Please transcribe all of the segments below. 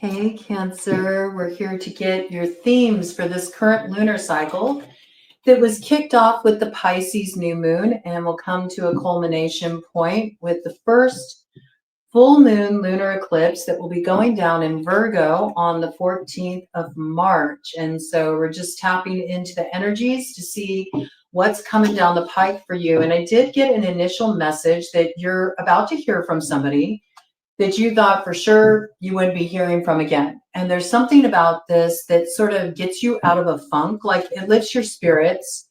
Okay, Cancer, we're here to get your themes for this current lunar cycle that was kicked off with the Pisces new moon and will come to a culmination point with the first full moon lunar eclipse that will be going down in Virgo on the 14th of March. And so we're just tapping into the energies to see what's coming down the pike for you. And I did get an initial message that you're about to hear from somebody that you thought for sure you wouldn't be hearing from again. And there's something about this that sort of gets you out of a funk, like it lifts your spirits.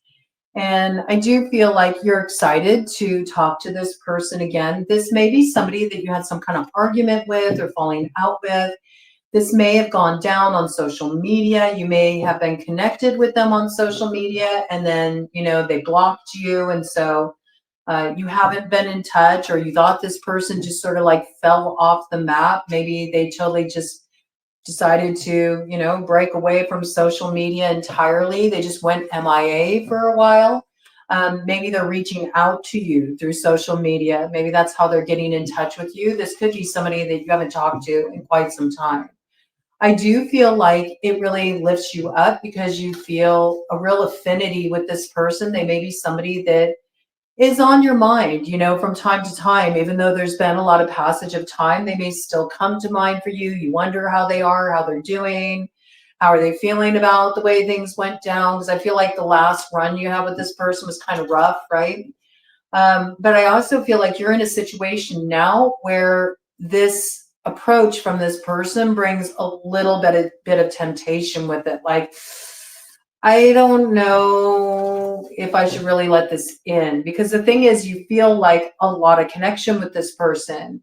And I do feel like you're excited to talk to this person again. This may be somebody that you had some kind of argument with or falling out with. This may have gone down on social media. You may have been connected with them on social media and then, they blocked you. And so you haven't been in touch, or you thought this person just sort of like fell off the map. Maybe they totally just decided to, break away from social media entirely. They just went MIA for a while. Maybe they're reaching out to you through social media. Maybe that's how they're getting in touch with you. This could be somebody that you haven't talked to in quite some time. I do feel like it really lifts you up because you feel a real affinity with this person. They may be somebody that is on your mind, from time to time. Even though there's been a lot of passage of time, they may still come to mind for you. You wonder how they are, how they're doing, how are they feeling about the way things went down, because I feel like the last run you had with this person was kind of rough, right? But I also feel like you're in a situation now where this approach from this person brings a little bit of temptation with it. Like, I don't know if I should really let this in, because the thing is, you feel like a lot of connection with this person.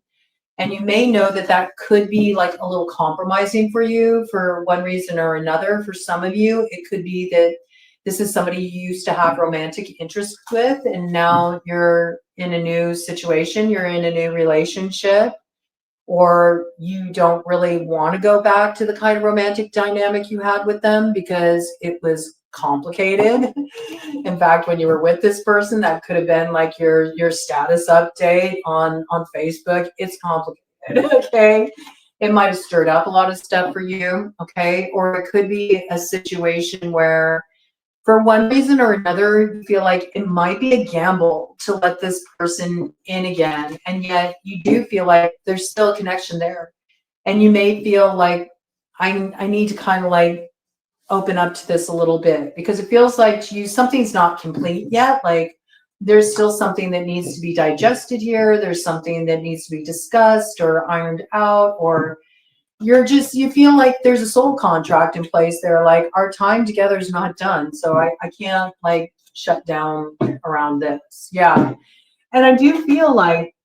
And you may know that that could be like a little compromising for you for one reason or another. For some of you, it could be that this is somebody you used to have romantic interest with, and now you're in a new situation, you're in a new relationship, or you don't really want to go back to the kind of romantic dynamic you had with them because it was complicated. In fact, when you were with this person, that could have been like your status update on Facebook. It's complicated. Okay. It might have stirred up a lot of stuff for you. Okay. Or it could be a situation where for one reason or another, you feel like it might be a gamble to let this person in again. And yet you do feel like there's still a connection there. And you may feel like I need to kind of like open up to this a little bit, because it feels like to you something's not complete yet. Like there's still something that needs to be digested here. There's something that needs to be discussed or ironed out, or you feel like there's a soul contract in place there. Like our time together is not done. So I can't like shut down around this. Yeah. And I do feel like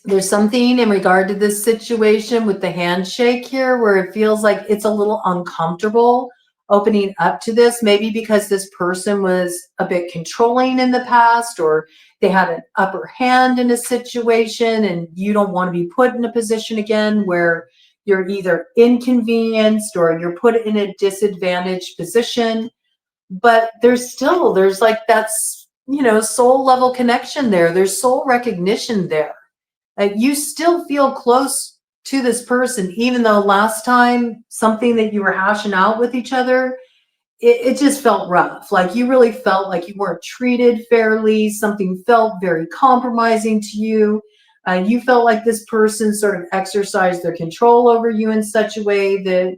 there's something in regard to this situation with the handshake here where it feels like it's a little uncomfortable opening up to this, maybe because this person was a bit controlling in the past, or they had an upper hand in a situation and you don't want to be put in a position again where you're either inconvenienced or you're put in a disadvantaged position. But there's like that's, soul level connection there. There's soul recognition there. You still feel close to this person, even though last time something that you were hashing out with each other, it just felt rough. Like you really felt like you weren't treated fairly. Something felt very compromising to you. You felt like this person sort of exercised their control over you in such a way that,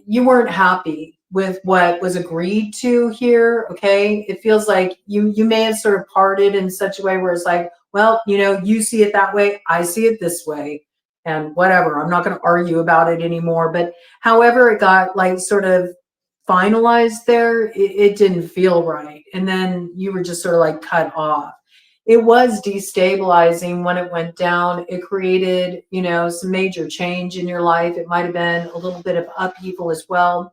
you weren't happy with what was agreed to here. Okay. It feels like you may have sort of parted in such a way where it's like, well, you see it that way, I see it this way, and whatever. I'm not going to argue about it anymore. But however it got like sort of finalized there, it didn't feel right. And then you were just sort of like cut off. It was destabilizing when it went down. It created, some major change in your life. It might have been a little bit of upheaval as well.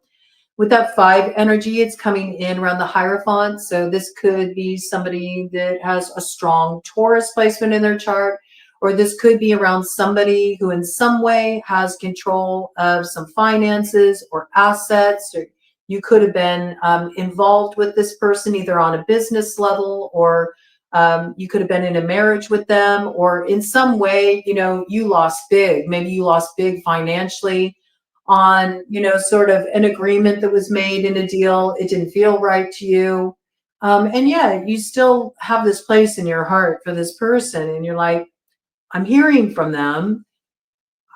With that 5 energy, it's coming in around the Hierophant. So this could be somebody that has a strong Taurus placement in their chart, or this could be around somebody who in some way has control of some finances or assets, or you could have been involved with this person either on a business level or You could have been in a marriage with them, or in some way, you lost big. Maybe you lost big financially on, sort of an agreement that was made in a deal. It didn't feel right to you. And yeah, you still have this place in your heart for this person. And you're like, I'm hearing from them.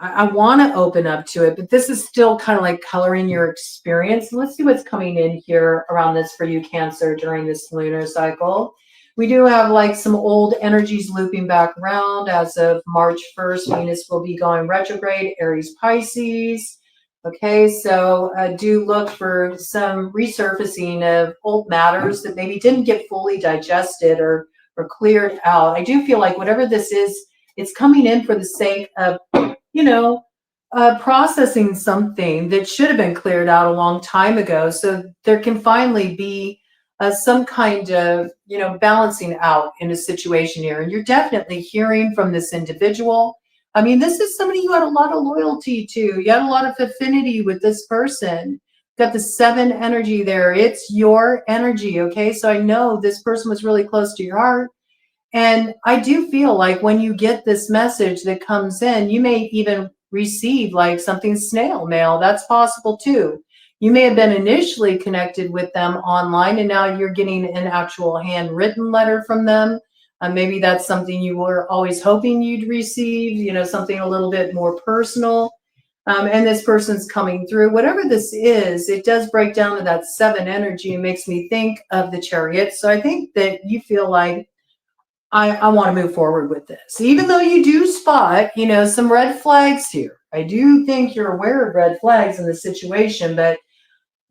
I want to open up to it, but this is still kind of like coloring your experience. Let's see what's coming in here around this for you, Cancer, during this lunar cycle. We do have like some old energies looping back around. As of March 1st, Venus will be going retrograde, Aries, Pisces. Okay, so do look for some resurfacing of old matters that maybe didn't get fully digested or cleared out. I do feel like whatever this is, it's coming in for the sake of processing something that should have been cleared out a long time ago. So there can finally be some kind of, balancing out in a situation here. And you're definitely hearing from this individual. I mean, this is somebody you had a lot of loyalty to. You had a lot of affinity with this person. Got the 7 energy there. It's your energy. Okay. So I know this person was really close to your heart. And I do feel like when you get this message that comes in, you may even receive like something snail mail. That's possible too. You may have been initially connected with them online, and now you're getting an actual handwritten letter from them. Maybe that's something you were always hoping you'd receive, something a little bit more personal. And this person's coming through. Whatever this is, it does break down to that 7 energy and makes me think of the Chariot. So I think that you feel like, I want to move forward with this, even though you do spot, some red flags here. I do think you're aware of red flags in the situation, but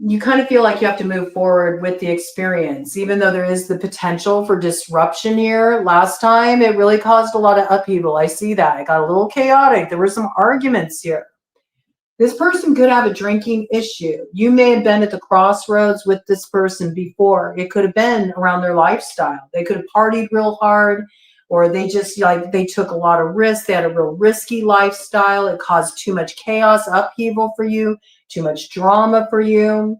you kind of feel like you have to move forward with the experience, even though there is the potential for disruption here. Last time, it really caused a lot of upheaval. I see that. It got a little chaotic. There were some arguments here. This person could have a drinking issue. You may have been at the crossroads with this person before. It could have been around their lifestyle. They could have partied real hard, or they just they took a lot of risks. They had a real risky lifestyle. It caused too much chaos, upheaval for you, too much drama for you.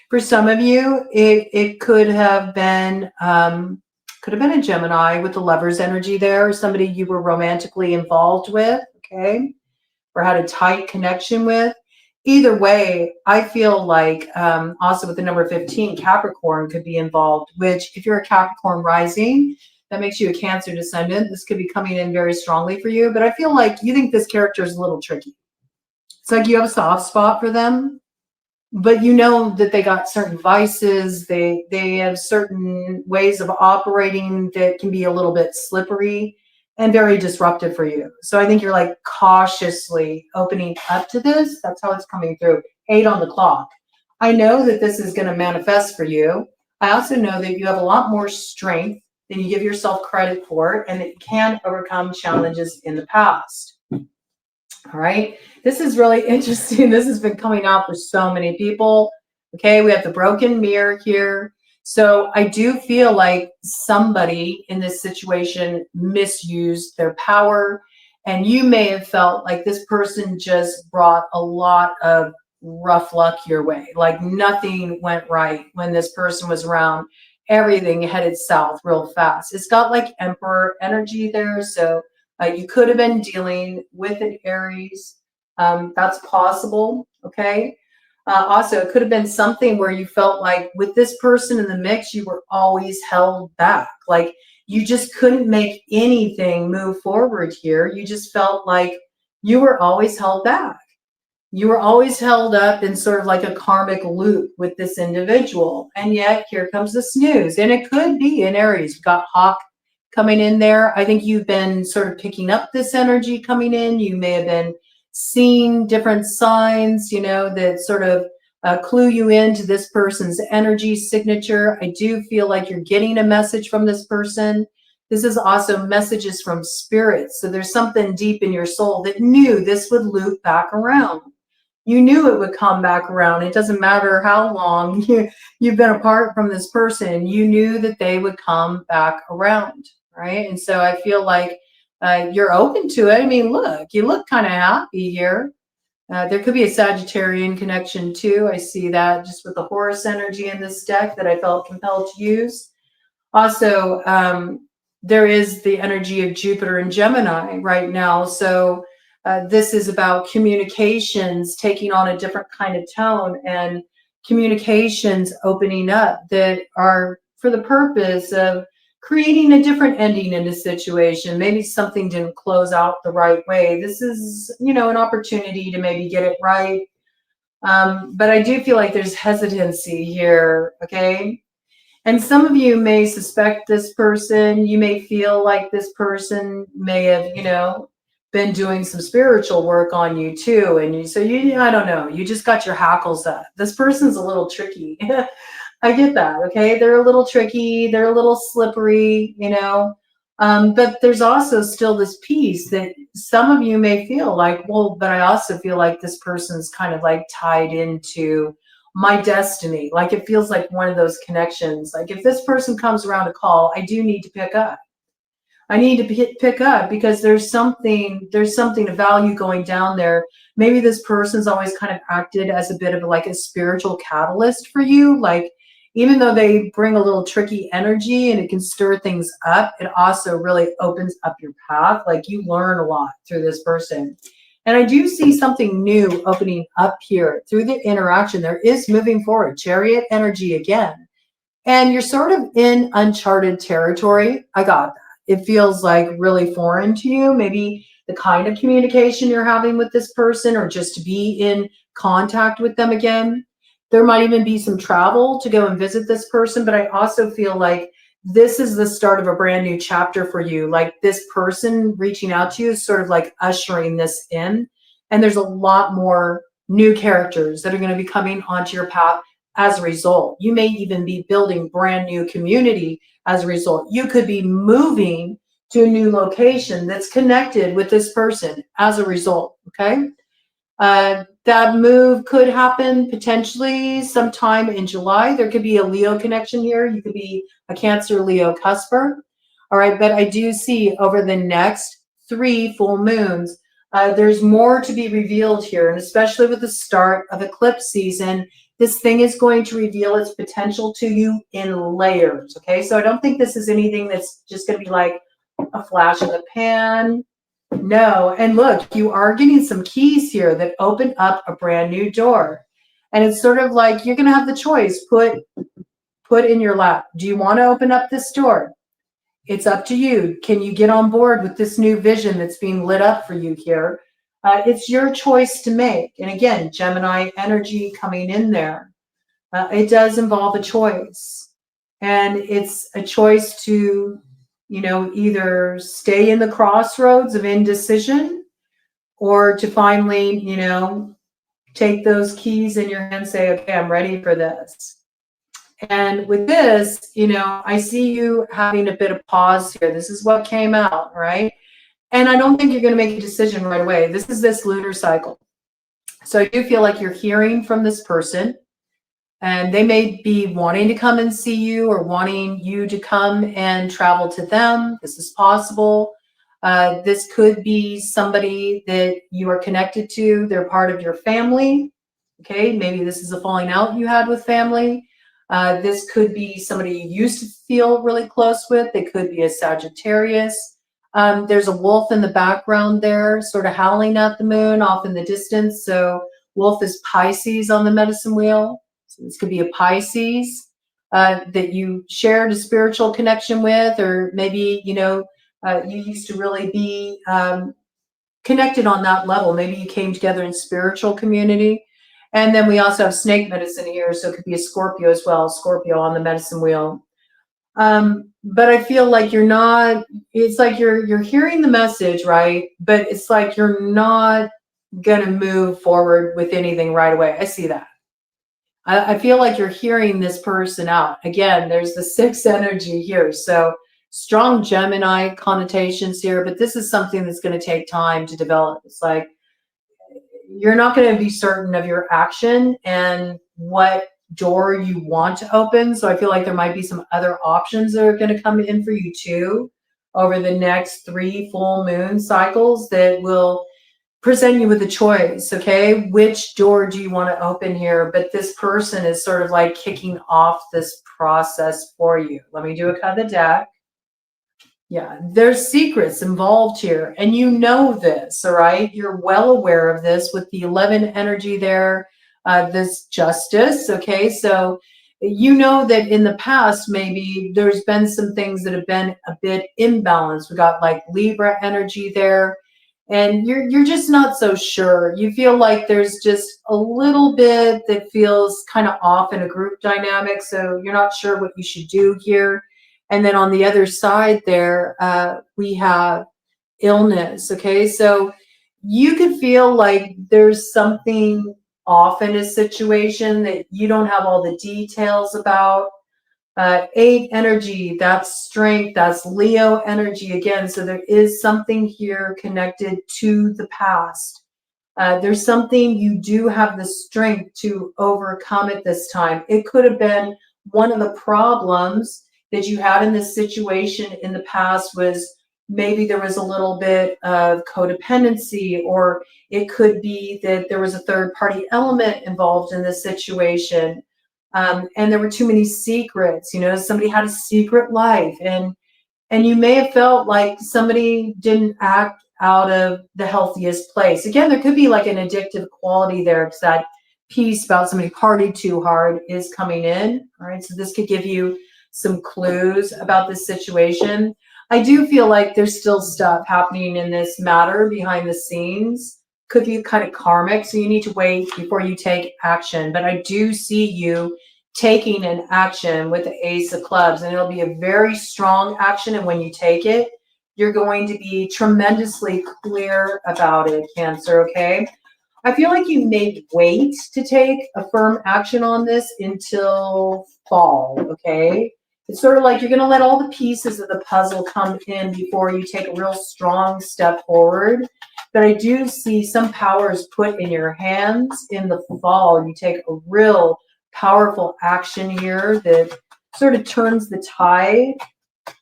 For some of you, it could have been a Gemini with the Lover's energy there, or somebody you were romantically involved with. Okay. Or had a tight connection with. Either way, I feel like also with the number 15, Capricorn could be involved, which if you're a Capricorn rising, that makes you a Cancer descendant. This could be coming in very strongly for you, but I feel like you think this character is a little tricky. It's like you have a soft spot for them, but you know that they got certain vices. They have certain ways of operating that can be a little bit slippery and very disruptive for you. So I think you're like cautiously opening up to this. That's how it's coming through. 8 on the clock. I know that this is going to manifest for you. I also know that you have a lot more strength than you give yourself credit for, and that you can overcome challenges in the past. All right. This is really interesting. This has been coming out for so many people. Okay. We have the broken mirror here. So I do feel like somebody in this situation misused their power, and you may have felt like this person just brought a lot of rough luck your way. Like nothing went right when this person was around. Everything headed south real fast. It's got like Emperor energy there. So you could have been dealing with an Aries. That's possible. Okay. Also, it could have been something where you felt like with this person in the mix, you were always held back. Like you just couldn't make anything move forward here. You just felt like you were always held back. You were always held up in sort of like a karmic loop with this individual. And yet here comes the snooze. And it could be in Aries. You've got Hawk coming in there. I think you've been sort of picking up this energy coming in. You may have been seeing different signs, that sort of clue you into this person's energy signature. I do feel like you're getting a message from this person. This is also messages from spirits. So there's something deep in your soul that knew this would loop back around. You knew it would come back around. It doesn't matter how long you've been apart from this person. You knew that they would come back around, right? And so I feel like you're open to it. I mean, look, you look kind of happy here. There could be a Sagittarian connection too. I see that just with the Horus energy in this deck that I felt compelled to use. Also, there is the energy of Jupiter and Gemini right now. So this is about communications taking on a different kind of tone, and communications opening up that are for the purpose of creating a different ending in a situation. Maybe something didn't close out the right way. This is, an opportunity to maybe get it right. But I do feel like there's hesitancy here, okay? And some of you may suspect this person. You may feel like this person may have, been doing some spiritual work on you too. And I don't know, you just got your hackles up. This person's a little tricky. I get that. Okay. They're a little tricky. They're a little slippery. But there's also still this piece that some of you may feel like, well, but I also feel like this person's kind of like tied into my destiny. Like it feels like one of those connections. Like if this person comes around a call, I do need to pick up. I need to pick up because there's something of value going down there. Maybe this person's always kind of acted as a bit of like a spiritual catalyst for you. Like even though they bring a little tricky energy and it can stir things up, it also really opens up your path. Like you learn a lot through this person. And I do see something new opening up here through the interaction. There is moving forward, Chariot energy again. And you're sort of in uncharted territory. I got that. It feels like really foreign to you. Maybe the kind of communication you're having with this person, or just to be in contact with them again. There might even be some travel to go and visit this person. But I also feel like this is the start of a brand new chapter for you. Like this person reaching out to you is sort of like ushering this in. And there's a lot more new characters that are going to be coming onto your path as a result. You may even be building brand new community as a result. You could be moving to a new location that's connected with this person as a result, okay? That move could happen potentially sometime in July. There could be a Leo connection here. You could be a Cancer, Leo cusper. All right, but I do see over the next 3 full moons, there's more to be revealed here, and especially with the start of eclipse season, this thing is going to reveal its potential to you in layers, okay? So I don't think this is anything that's just going to be like a flash in the pan. No, and look, you are getting some keys here that open up a brand new door. And it's sort of like you're going to have the choice, put in your lap. Do you want to open up this door? It's up to you. Can you get on board with this new vision that's being lit up for you here? It's your choice to make. And again, Gemini energy coming in there. It does involve a choice. And it's a choice to, either stay in the crossroads of indecision, or to finally, take those keys in your hand and say, okay, I'm ready for this. And with this, I see you having a bit of pause here. This is what came out, right? And I don't think you're going to make a decision right away. This is this lunar cycle. So I do feel like you're hearing from this person, and they may be wanting to come and see you, or wanting you to come and travel to them. This is possible. This could be somebody that you are connected to. They're part of your family. Okay, maybe this is a falling out you had with family. This could be somebody you used to feel really close with. They could be a Sagittarius. There's a wolf in the background there, sort of howling at the moon off in the distance. So wolf is Pisces on the medicine wheel. So this could be a Pisces that you shared a spiritual connection with, or maybe, you used to really be connected on that level. Maybe you came together in spiritual community. And then we also have snake medicine here, so it could be a Scorpio as well, Scorpio on the medicine wheel. But I feel like you're not, it's like you're hearing the message, right? But it's like you're not going to move forward with anything right away. I see that. I feel like you're hearing this person out. Again, there's the 6 energy here. So strong Gemini connotations here, but this is something that's going to take time to develop. It's like, you're not going to be certain of your action and what door you want to open. So I feel like there might be some other options that are going to come in for you too over the next 3 full moon cycles that will present you with a choice. Okay, which door do you want to open here? But this person is sort of like kicking off this process for you. Let me do a cut of the deck. Yeah, there's secrets involved here, and you know this, all right? You're well aware of this with the 11 energy there, this justice, okay? So you know that in the past, maybe there's been some things that have been a bit imbalanced. We got like Libra energy there, and you're just not so sure. You feel like there's just a little bit that feels kind of off in a group dynamic, so you're not sure what you should do here. And then on the other side there, we have illness. Okay, so you could feel like there's something off in a situation that you don't have all the details about. 8 energy, that's strength, that's Leo energy again. So there is something here connected to the past. There's something you do have the strength to overcome at this time. It could have been one of the problems that you had in this situation in the past was maybe there was a little bit of codependency, or it could be that there was a third party element involved in this situation. And there were too many secrets, somebody had a secret life, and you may have felt like somebody didn't act out of the healthiest place. Again, there could be like an addictive quality there because that piece about somebody partied too hard is coming in. All right. So this could give you some clues about this situation. I do feel like there's still stuff happening in this matter behind the scenes. Could be kind of karmic. So you need to wait before you take action. But I do see you taking an action with the Ace of Clubs, and it'll be a very strong action. And when you take it, you're going to be tremendously clear about it, Cancer, okay? I feel like you may wait to take a firm action on this until fall, okay? It's sort of like you're going to let all the pieces of the puzzle come in before you take a real strong step forward. But I do see some powers put in your hands in the fall. You take a real powerful action here that sort of turns the tide,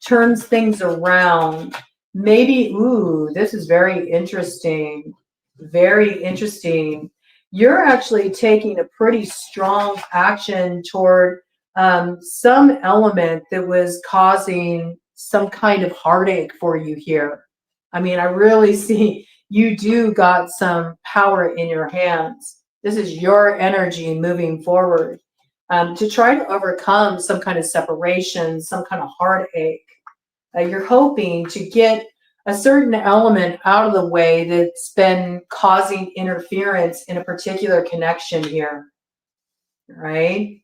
turns things around. Maybe, ooh, this is very interesting. Very interesting. You're actually taking a pretty strong action toward some element that was causing some kind of heartache for you here. I mean, I really see you do got some power in your hands. This is your energy moving forward to try to overcome some kind of separation, some kind of heartache. You're hoping to get a certain element out of the way that's been causing interference in a particular connection here, right?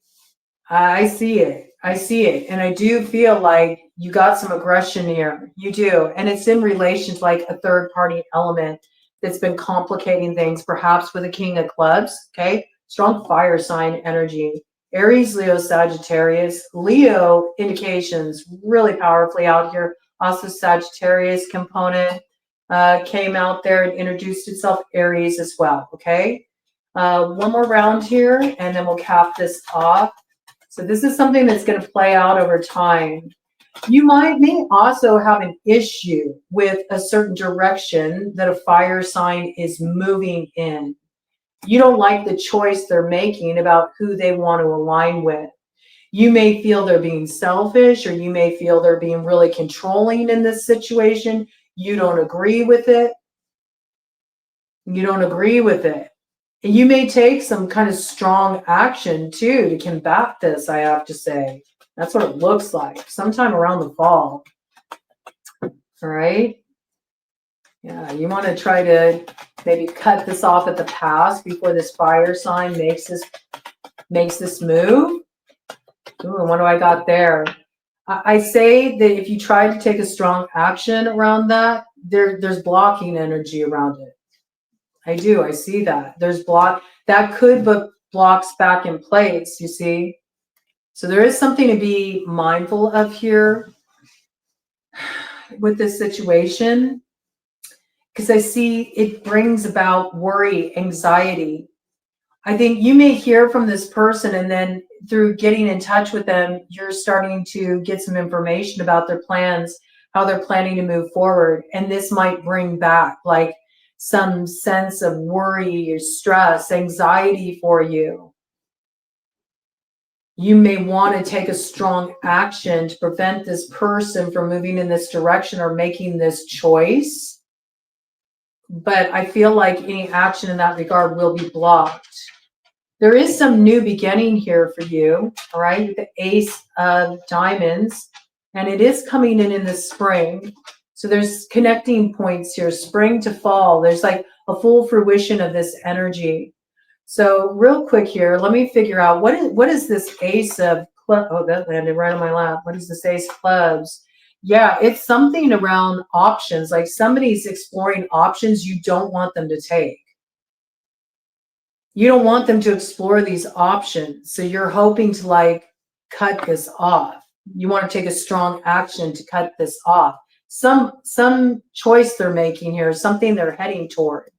I see it. I see it. And I do feel like you got some aggression here. You do. And it's in relation to like a third party element that's been complicating things, perhaps with a King of Clubs. Okay. Strong fire sign energy. Aries, Leo, Sagittarius. Leo indications really powerfully out here. Also, Sagittarius component came out there and introduced itself. Aries as well. Okay. One more round here, and then we'll cap this off. So this is something that's going to play out over time. You may also have an issue with a certain direction that a fire sign is moving in. You don't like the choice they're making about who they want to align with. You may feel they're being selfish, or you may feel they're being really controlling in this situation. You don't agree with it. You don't agree with it. And you may take some kind of strong action too to combat this, I have to say. That's what it looks like sometime around the fall. All right. Yeah, you want to try to maybe cut this off at the pass before this fire sign makes this move. Ooh, what do I got there? I say that if you try to take a strong action around that, there's blocking energy around it. I do. I see that. There's block that could put blocks back in place, you see? So there is something to be mindful of here with this situation, because I see it brings about worry, anxiety. I think you may hear from this person, and then through getting in touch with them, you're starting to get some information about their plans, how they're planning to move forward. And this might bring back like some sense of worry or stress, anxiety for you. you may want to take a strong action to prevent this person from moving in this direction or making this choice. But I feel like any action in that regard will be blocked. There is some new beginning here for you, all right, with the Ace of Diamonds, and it is coming in the spring. So there's connecting points here, spring to fall. There's like a full fruition of this energy. So real quick here, let me figure out what is this Ace of Clubs? Oh, that landed right on my lap. What is this Ace of Clubs? Yeah, it's something around options. Like somebody's exploring options you don't want them to take. You don't want them to explore these options. So you're hoping to like cut this off. You want to take a strong action to cut this off. Some choice they're making here, something they're heading toward.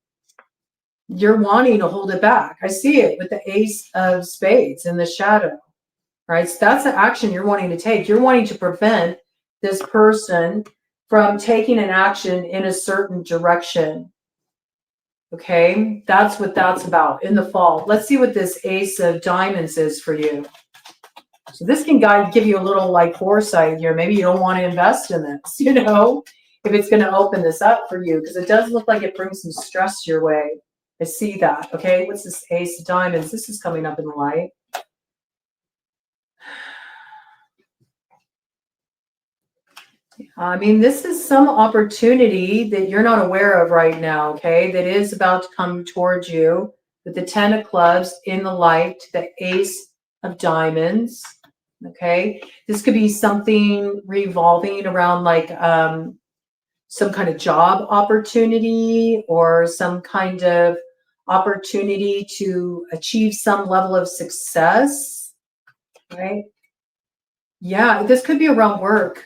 You're wanting to hold it back. I see it with the Ace of Spades in the shadow, right? So that's the action you're wanting to take. You're wanting to prevent this person from taking an action in a certain direction. Okay, that's what that's about in the fall. Let's see what this Ace of Diamonds is for you. So this can give you a little like foresight here. Maybe you don't want to invest in this, you know, if it's going to open this up for you, because it does look like it brings some stress your way. I see that. Okay, what's this Ace of Diamonds? This is coming up in the light. I mean, this is some opportunity that you're not aware of right now, okay, that is about to come towards you with the 10 of Clubs in the light, the Ace of Diamonds, okay? This could be something revolving around like some kind of job opportunity or some kind of opportunity to achieve some level of success, right? Yeah, this could be around work.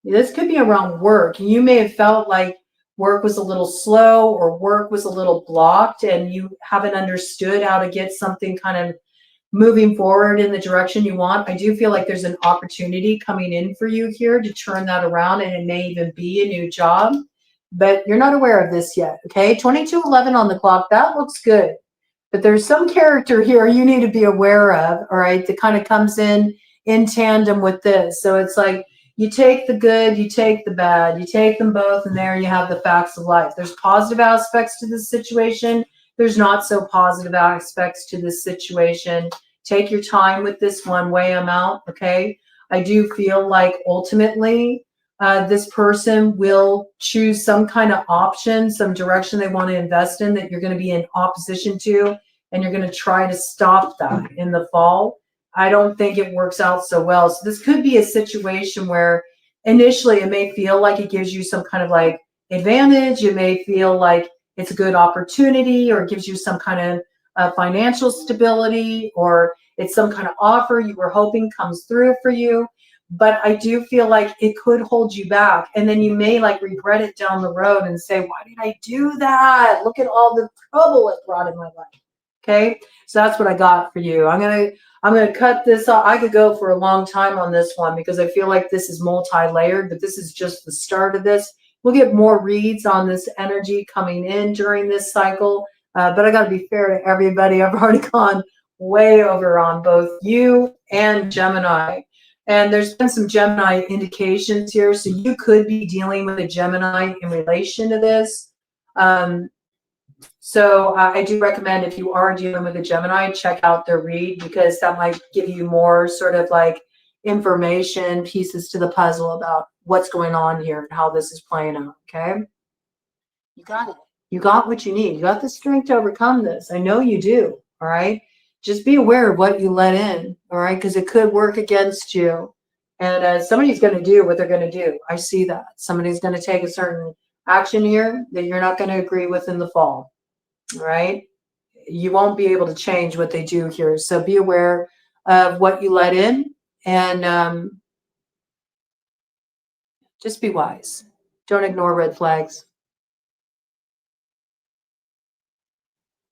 This could be around work. You may have felt like work was a little slow or work was a little blocked and you haven't understood how to get something kind of moving forward in the direction you want. I do feel like there's an opportunity coming in for you here to turn that around, and it may even be a new job, but you're not aware of this yet, okay? 22:11 on the clock, that looks good. But there's some character here you need to be aware of, all right, that kind of comes in tandem with this. So it's like you take the good, you take the bad, you take them both, and there you have the facts of life. There's positive aspects to this situation. There's not so positive aspects to this situation. Take your time with this one, weigh them out, okay? I do feel like ultimately this person will choose some kind of option, some direction they want to invest in that you're going to be in opposition to, and you're going to try to stop that in the fall. I don't think it works out so well. So this could be a situation where initially it may feel like it gives you some kind of like advantage. It may feel like it's a good opportunity, or it gives you some kind of financial stability, or it's some kind of offer you were hoping comes through for you. But I do feel like it could hold you back. And then you may like regret it down the road and say, why did I do that? Look at all the trouble it brought in my life. Okay, so that's what I got for you. I'm gonna cut this off. I could go for a long time on this one because I feel like this is multi-layered, but this is just the start of this. We'll get more reads on this energy coming in during this cycle, but I got to be fair to everybody. I've already gone way over on both you and Gemini, and there's been some Gemini indications here, so you could be dealing with a Gemini in relation to this. So I do recommend, if you are dealing with a Gemini, check out their read, because that might give you more sort of like information, pieces to the puzzle about what's going on here and how this is playing out, okay? You got it. You got what you need. You got the strength to overcome this. I know you do, all right? Just be aware of what you let in, all right? Because it could work against you. And somebody's going to do what they're going to do. I see that. Somebody's going to take a certain action here that you're not going to agree with in the fall. All right, you won't be able to change what they do here, so be aware of what you let in, and just be wise. Don't ignore red flags.